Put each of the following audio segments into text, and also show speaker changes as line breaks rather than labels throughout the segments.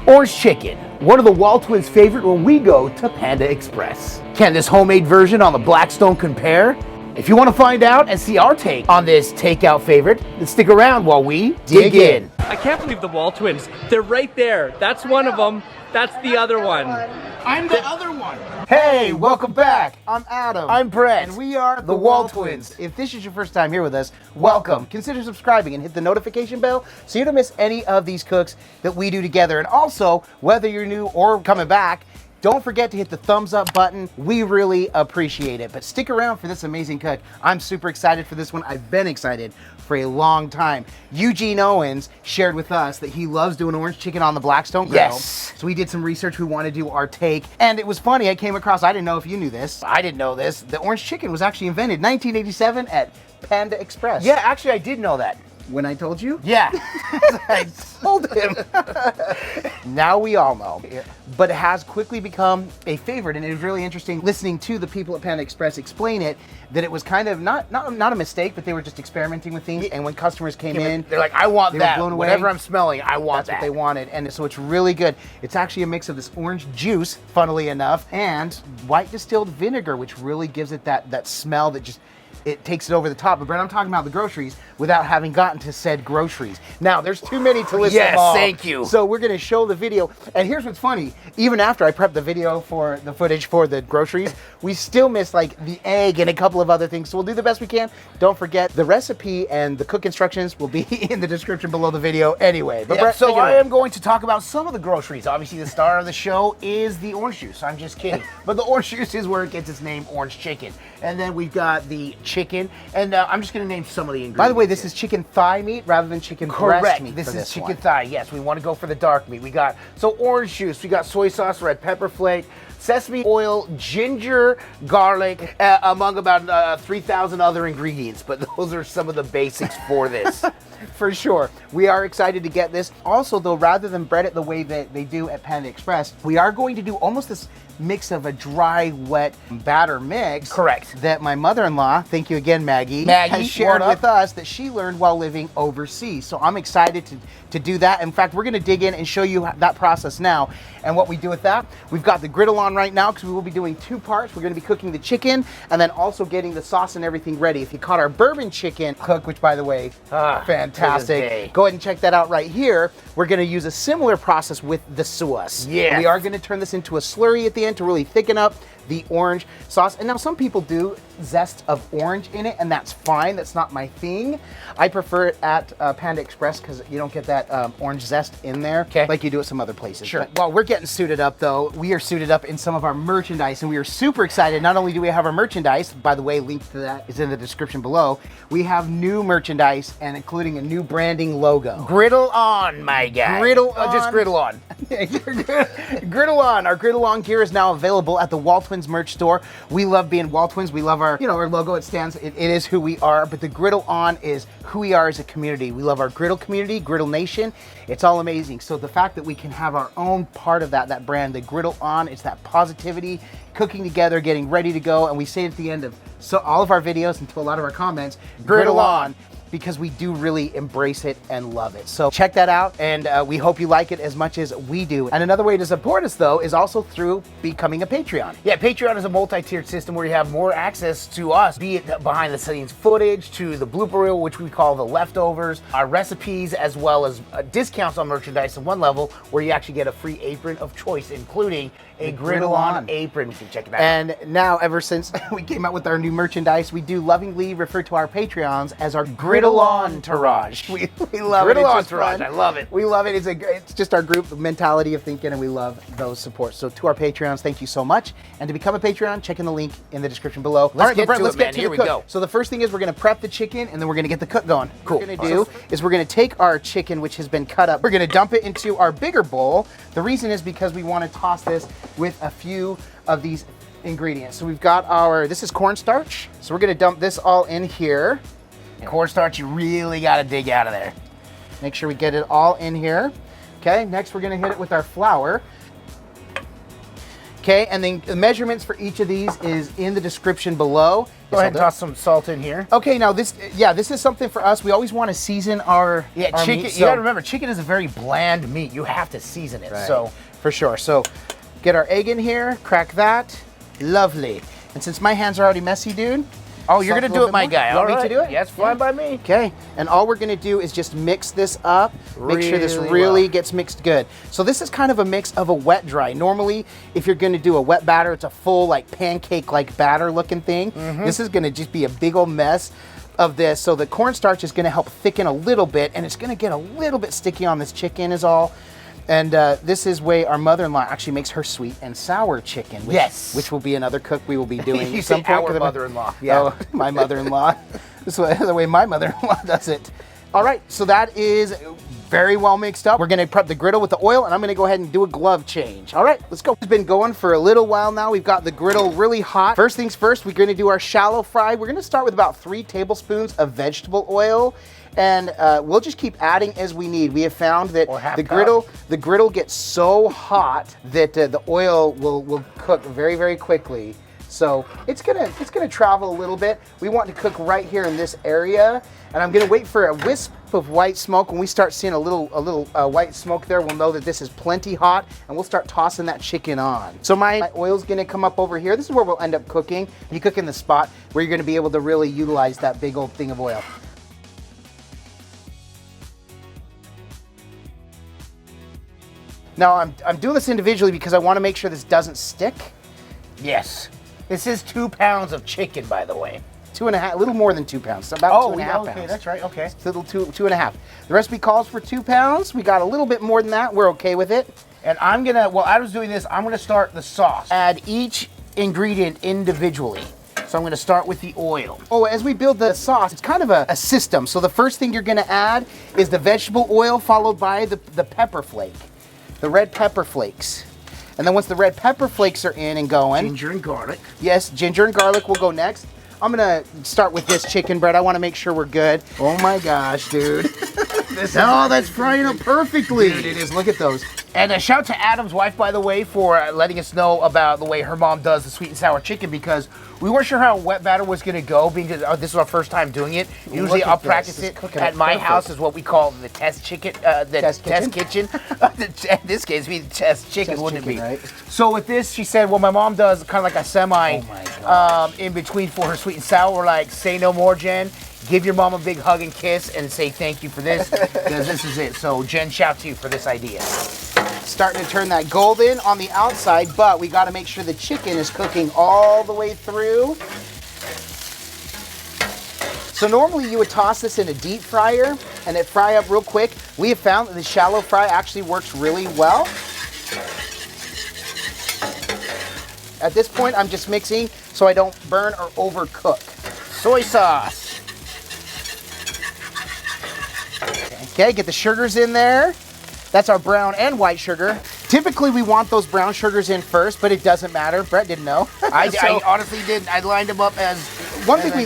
Orange chicken, one of the WALTWINS' favorite when we go to Panda Express. Can this homemade version on the Blackstone compare? If you want to find out and see our take on this takeout favorite, then stick around while we dig in.
I can't believe the WALTWINS. They're right there. That's one of them. That's the other one.
I'm the other one. Hey, welcome back. I'm Adam. I'm Brett. And we are the WALTWINS. If this is your first time here with us, welcome. Consider subscribing and hit the notification bell so you don't miss any of these cooks that we do together. And also, whether you're new or coming back, don't forget to hit the thumbs up button. We really appreciate it. But stick around for this amazing cook. I'm super excited for this one. I've been excited for a long time. EUGENE Owens shared with us that he loves doing orange chicken on the Blackstone Griddle.
Yes.
So we did some research. We wanted to do our take. And it was funny. I came across, I didn't know if you knew this. I didn't know this. The orange chicken was actually invented 1987 at Panda Express.
Yeah, actually, I did know that.
When I told you?
Yeah.
I told him. Now we all know.
Yeah.
But it has quickly become a favorite, and it was really interesting listening to the people at Panda Express explain it, that it was kind of not a mistake, but they were just experimenting with things, and when customers came in,
they're like, I want
they were
that.
blown away.
Whatever I'm smelling, I want
That's
that.
what they wanted, and so it's really good. It's actually a mix of this orange juice, funnily enough, and white distilled vinegar, which really gives it that smell that just, it takes it over the top. But Brent, I'm talking about the groceries without having gotten to said groceries. Now, there's too many to list them all.
Yes, thank you.
So we're gonna show the video. And here's what's funny. Even after I prepped the video for the footage for the groceries, we still missed like the egg and a couple of other things. So we'll do the best we can. Don't forget, the recipe and the cook instructions will be in the description below the video anyway. But
Yeah,
Brett,
so
take it
I
away.
am going to talk about some of the groceries. Obviously, the star of the show is the orange juice. I'm just kidding. But the orange juice is where it gets its name, orange chicken. And then we've got the chicken. And I'm just going to name some of the ingredients.
By the way, this is chicken thigh meat rather than chicken breast meat.
This
for
is chicken
one.
thigh. Yes, we want to go for the dark meat. We got orange juice. We got soy sauce, red pepper flake, sesame oil, ginger, garlic, among about 3,000 other ingredients. But those are some of the basics for this.
For sure. We are excited to get this. Also, though, rather than bread it the way that they do at Panda Express, we are going to do almost this mix of a dry, wet batter mix.
Correct.
That my mother-in-law, thank you again, Maggie,
Maggie,
has shared
what up?
with us that she learned while living overseas. So I'm excited to do that. In fact, we're going to dig in and show you that process now. And what we do with that, we've got the griddle on right now because we will be doing two parts. We're going to be cooking the chicken and then also getting the sauce and everything ready. If you caught our bourbon chicken cook, which by the way,
to this
fantastic.
day.
Go ahead and check that out right here. We're going to use a similar process with the sauce.
Yes.
We are going to turn this into a slurry at the end to really thicken up the orange sauce. And now some people do zest of orange in it, and that's fine. That's not my thing. I prefer it at Panda Express because you don't get that orange zest in there like you do at some other places.
Sure.
But while we're getting suited up though, we are suited up in some of our merchandise, and we are super excited. Not only do we have our merchandise, by the way, link to that is in the description below, we have new merchandise and including a new branding logo.
Griddle on, my guy.
Griddle on.
Just griddle on.
Griddle on. Our Griddle on gear is now available at the WALTWINS merch store. We love being WALTWINS. We love our logo. It stands, it is who we are, but the Griddle on is who we are as a community. We love our griddle community, Griddle Nation. It's all amazing. So the fact that we can have our own part of that brand, the Griddle on, it's that positivity, cooking together, getting ready to go, and we say it at the end of all of our videos and to a lot of our comments, Griddle on, because we do really embrace it and love it. So check that out, and we hope you like it as much as we do. And another way to support us, though, is also through becoming a Patreon.
Yeah, Patreon is a multi-tiered system where you have more access to us, be it behind the scenes footage, to the blooper reel, which we call the leftovers, our recipes, as well as discounts on merchandise at one level, where you actually get a free apron of choice, including a Griddle on apron. You can check it out.
And now, ever since we came out with our new merchandise, we do lovingly refer to our Patreons as our Griddle on Entourage. We love
Griddle
it. It's just
Entourage,
fun.
I love it.
We love it. It's just our group mentality of thinking, and we love those supports. So to our Patreons, thank you so much. And to become a Patreon, check in the link in the description below.
Let's get
Brett,
to
let's
it,
get
man.
to
Here
the
we
cook.
go.
So the first thing is we're going to prep the chicken, and then we're going to get the cook going.
Cool.
What we're going to do is we're going to take our chicken, which has been cut up. We're going to dump it into our bigger bowl. The reason is because we want to toss this with a few of these ingredients. So we've got this is cornstarch. So we're going to dump this all in here.
Cornstarch, you really got to dig out of there.
Make sure we get it all in here. Okay, next we're going to hit it with our flour. Okay, and then the measurements for each of these is in the description below.
Go ahead and toss some salt in here.
Okay, now this is something for us. We always want to season our
chicken.
meat,
You gotta remember, chicken is a very bland meat. You have to season it.
Right.
So
for sure. So get our egg in here, crack that. Lovely. And since my hands are already messy, dude.
oh, you're gonna do it, my guy.
You want me
All
to do it?
Yes, fine by me.
Okay, and all we're gonna do is just mix this up, make sure this
Really
really
well.
gets mixed good. So this is kind of a mix of a wet dry. Normally, if you're gonna do a wet batter, it's a full like pancake like batter looking thing. This is gonna just be a big old mess of this. So the cornstarch is gonna help thicken a little bit, and it's gonna get a little bit sticky on this chicken is all. And this is way our mother-in-law actually makes her sweet and sour chicken. Which will be another cook we will be doing.
You
at
say
some point,
our
'cause
mother-in-law.
Yeah, oh, my mother-in-law. This is the way my mother-in-law does it. All right, so that is very well mixed up. We're gonna prep the griddle with the oil, and I'm gonna go ahead and do a glove change. All right, let's go. It's been going for a little while now. We've got the griddle really hot. First things first, we're gonna do our shallow fry. We're gonna start with about 3 tablespoons of vegetable oil. And we'll just keep adding as we need. We have found that the griddle gets so hot that the oil will cook very, very quickly. So it's gonna travel a little bit. We want to cook right here in this area, and I'm gonna wait for a wisp of white smoke. When we start seeing a little white smoke there, we'll know that this is plenty hot, and we'll start tossing that chicken on. So my oil's gonna come up over here. This is where we'll end up cooking. You cook in the spot where you're gonna be able to really utilize that big old thing of oil. Now, I'm doing this individually because I want to make sure this doesn't stick.
Yes. This is 2 pounds of chicken, by the way.
2.5, a little more than 2 pounds. So about 2.5 pounds.
Okay, that's right. Okay.
It's a little 2.5. The recipe calls for 2 pounds. We got a little bit more than that. We're okay with it.
And I'm gonna, while Adam's doing this, I'm gonna start the sauce. Add each ingredient individually. So I'm gonna start with the oil.
Oh, as we build the sauce, it's kind of a system. So the first thing you're gonna add is the vegetable oil, followed by the pepper flake. The red pepper flakes. And then once the red pepper flakes are in and going.
Ginger and garlic.
Yes, ginger and garlic will go next. I'm gonna start with this chicken bread. I wanna make sure we're good.
Oh my gosh, dude. That's frying up perfectly.
Dude, it is, look at those.
And a shout to Adam's wife, by the way, for letting us know about the way her mom does the sweet and sour chicken, because we weren't sure how wet batter was going to go, because this is our first time doing it. Usually I'll practice it at my house, is what we call the test chicken, test kitchen. In this case, we test chicken, wouldn't it be?
Right?
So with this, she said, well, my mom does kind of like a semi in between for her sweet and sour. We're like, say no more, Jen. Give your mom a big hug and kiss and say thank you for this, because this is it. So Jen, shout to you for this idea.
Starting to turn that golden on the outside, but we got to make sure the chicken is cooking all the way through. So normally you would toss this in a deep fryer and it fry up real quick. We have found that the shallow fry actually works really well. At this point, I'm just mixing so I don't burn or overcook.
Soy sauce.
Okay, get the sugars in there. That's our brown and white sugar. Typically, we want those brown sugars in first, but it doesn't matter. Brett didn't know.
I honestly didn't. I lined them up as
one thing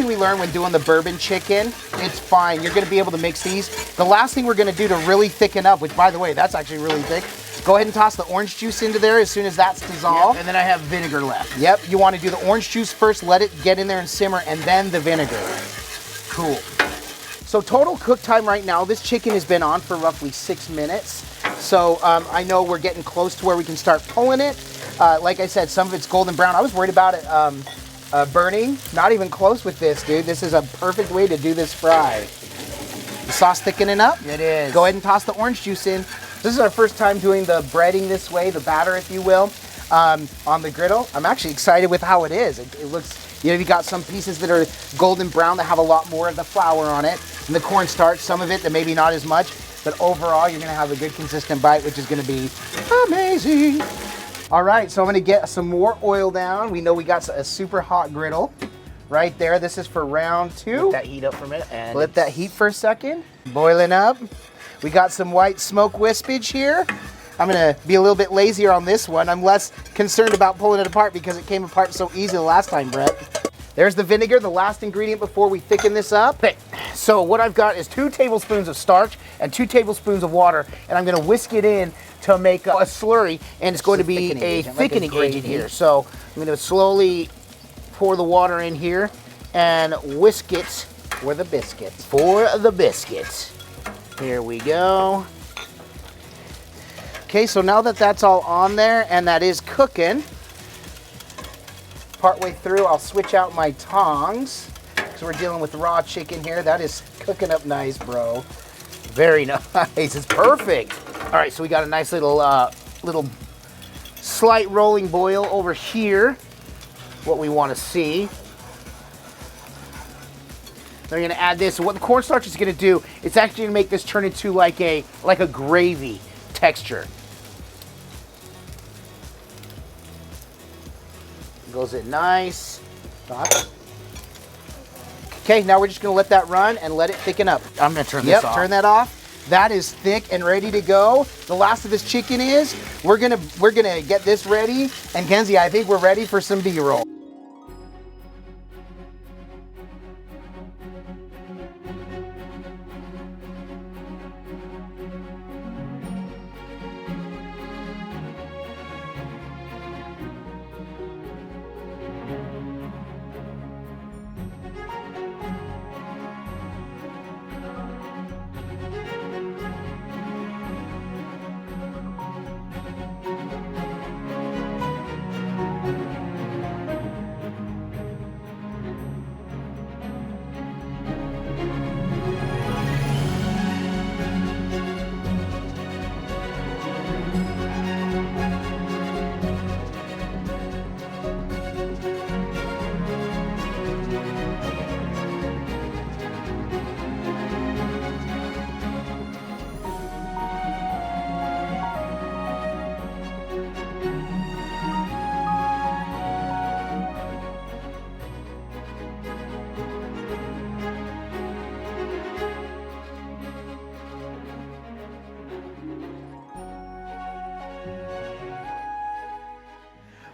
we learned when doing the bourbon chicken. It's fine. You're going to be able to mix these. The last thing we're going to do to really thicken up, which by the way, that's actually really thick. Go ahead and toss the orange juice into there as soon as that's dissolved.
Yep, and then I have vinegar left.
Yep. You want to do the orange juice first. Let it get in there and simmer, and then the vinegar.
Cool.
So total cook time right now, this chicken has been on for roughly 6 minutes. So I know we're getting close to where we can start pulling it. Like I said, some of it's golden brown. I was worried about it burning. Not even close with this, dude. This is a perfect way to do this fry. The sauce thickening up?
It is.
Go ahead and toss the orange juice in. This is our first time doing the breading this way, the batter, if you will, on the griddle. I'm actually excited with how it is. It looks, you got some pieces that are golden brown that have a lot more of the flour on it, and the cornstarch, some of it that maybe not as much, but overall you're gonna have a good consistent bite, which is gonna be amazing. All right, so I'm gonna get some more oil down. We know we got a super hot griddle right there. This is for round 2.
Let that heat up for a minute. And
let that heat for a second. Boiling up. We got some white smoke wispage here. I'm gonna be a little bit lazier on this one. I'm less concerned about pulling it apart because it came apart so easy the last time, Brett. There's the vinegar, the last ingredient before we thicken this up.
Okay, so what I've got is 2 tablespoons of starch and 2 tablespoons of water, and I'm gonna whisk it in to make a slurry, and it's going to be
thickening
a
agent, like a
thickening agent
gravy.
here. So I'm going to slowly pour the water in here and whisk it
For the biscuits.
for the biscuits. Here we go.
Okay, so now that that's all on there and that is cooking, partway through I'll switch out my tongs because we're dealing with raw chicken here. That is cooking up nice, bro.
Very nice. It's perfect. All right, so we got a nice little little slight rolling boil over here. What we want to see. Then we're going to add this. What the cornstarch is going to do, it's actually going to make this turn into like a gravy texture. Goes in nice.
Thoughts? Okay, now we're just gonna let that run and let it thicken up.
I'm going to turn this off.
Turn that off. That is thick and ready to go. The last of this chicken is, we're gonna get this ready. And Kenzie, I think we're ready for some B-roll.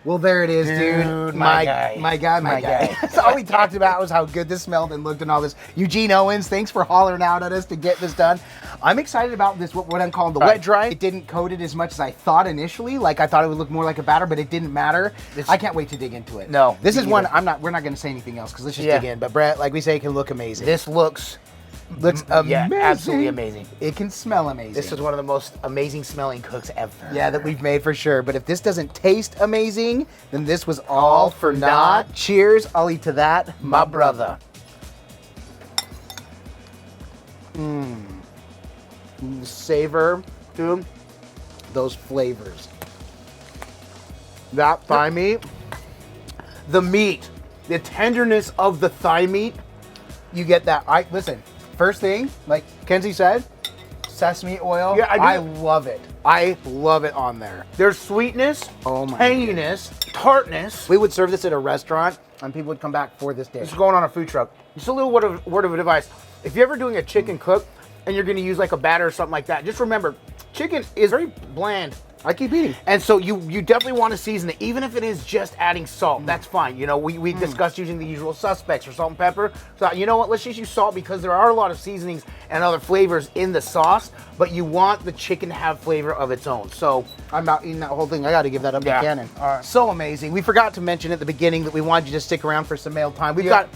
Well, there it is, dude.
My guy.
My guy. That's all we talked about was how good this smelled and looked and all this. Eugene Owens, thanks for hollering out at us to get this done. I'm excited about this, what I'm calling the wet dry. It didn't coat it as much as I thought initially. Like I thought it would look more like a batter, but it didn't matter. I can't wait to dig into it.
No,
This
me
is one
either.
we're not gonna say anything else because let's just dig in. But Brett, like we say, it can look amazing.
This looks
amazing.
Yeah, absolutely amazing.
It can smell amazing.
This is one of the most amazing smelling cooks ever.
Yeah, that we've made for sure. But if this doesn't taste amazing, then this was all for naught. Cheers. I'll eat to that,
My brother.
Savor, dude, those flavors. That thigh meat,
The meat, the tenderness of the thigh meat.
you get that. Listen, first thing, like Kenzie said, sesame oil.
Yeah, I do.
love it. I love it on there.
There's sweetness,
Oh my
tanginess, tartness.
We would serve this at a restaurant, and people would come back for this dish.
This is going on a food truck. Just a little word of advice. If you're ever doing a chicken cook and you're going to use like a batter or something like that, just remember, chicken is very bland.
I keep eating.
And so you definitely want to season it, even if it is just adding salt. That's fine. You know, we discussed using the usual suspects for salt and pepper. So you know what? Let's just use salt because there are a lot of seasonings and other flavors in the sauce, but you want the chicken to have flavor of its own. So
I'm not eating that whole thing. I got to give that up
Yeah.
to Cannon.
All right.
So amazing. We forgot to mention at the beginning that we wanted you to stick around for some mail time. We've got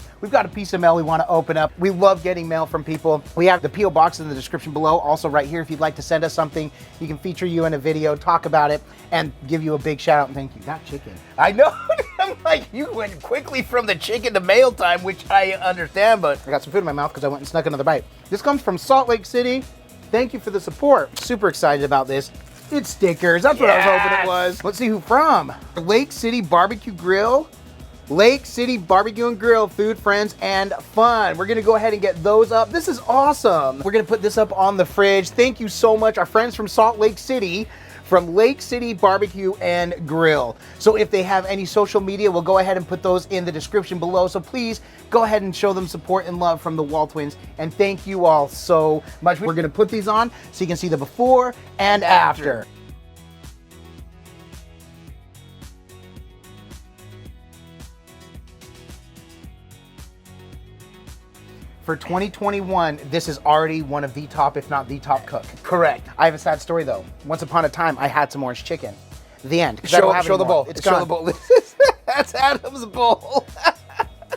a piece of mail we want to open up. We love getting mail from people. We have the P.O Box in the description below. Also right here, if you'd like to send us something, you can feature you in a video, talk about it, and give you a big shout out and thank you. That chicken.
I know. I'm like, you went quickly from the chicken to mail time, which I understand, but
I got some food in my mouth because I went and snuck another bite. This comes from Salt Lake City. Thank you for the support. Super excited about this. It's stickers. That's what I was hoping it was. Let's see who from. Lake City Barbecue Grill. Lake City Barbecue and Grill, food, friends, and fun. We're gonna go ahead and get those up. This is awesome. We're gonna put this up on the fridge. Thank you so much, our friends from Salt Lake City, from Lake City Barbecue and Grill. So if they have any social media, we'll go ahead and put those in the description below. So please go ahead and show them support and love from the WALTWINS. And thank you all so much. We're gonna put these on so you can see the before and after. for 2021, this is already one of the top, if not the top cook.
Correct.
I have a sad story though. Once upon a time, I had some orange chicken. The end. 'Cause I
Show,
don't have
show the
anymore.
bowl.
It's
Show
gone.
the bowl. That's Adam's bowl.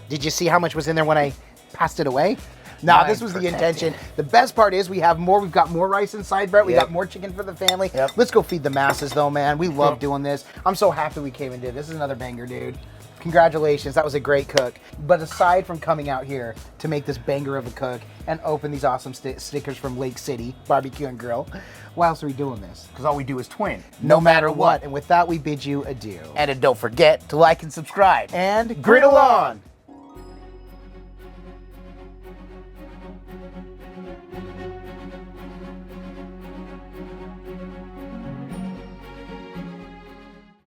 Did you see how much was in there when I passed it away? No, this was the intention. The best part is we have more. We've got more rice inside, Brett. We got more chicken for the family.
Yep.
Let's go feed the masses, though, man. We love doing this. I'm so happy we came and did this. This is another banger, dude. Congratulations. That was a great cook. But aside from coming out here to make this banger of a cook and open these awesome stickers from Lake City Barbecue and Grill, why else are we doing this?
Because all we do is twin.
No matter what. And with that, we bid you adieu.
And don't forget to like and subscribe.
And griddle on!